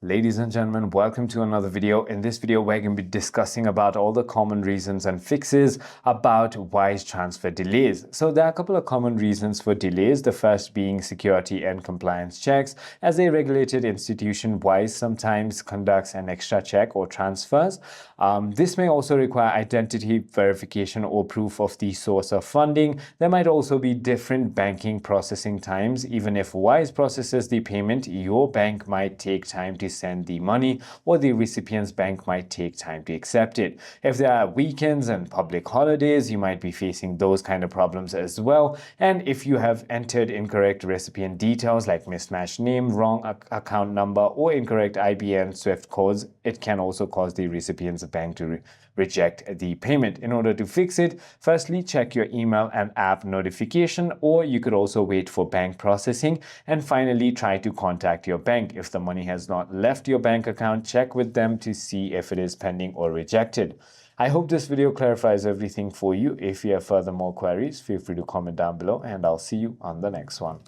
Ladies and gentlemen, welcome to another video. In this video, we're going to be discussing about all the common reasons and fixes about wise transfer delays. So there are a couple of common reasons for delays. The first being security and compliance checks. As a regulated institution, Wise sometimes conducts an extra check or transfers. This may also require identity verification or proof of the source of funding. There might also be different banking processing times. Even if Wise processes the payment, your bank might take time to send the money, or the recipient's bank might take time to accept it. If there are weekends and public holidays, you might be facing those kind of problems as well. And if you have entered incorrect recipient details like mismatched name, wrong account number, or incorrect IBAN SWIFT codes, it can also cause the recipient's bank to reject the payment. In order to fix it, firstly, check your email and app notification, or you could also wait for bank processing. And finally, try to contact your bank. If the money has not left your bank account, check with them to see if it is pending or rejected. I hope this video clarifies everything for you. If you have further more queries, feel free to comment down below, and I'll see you on the next one.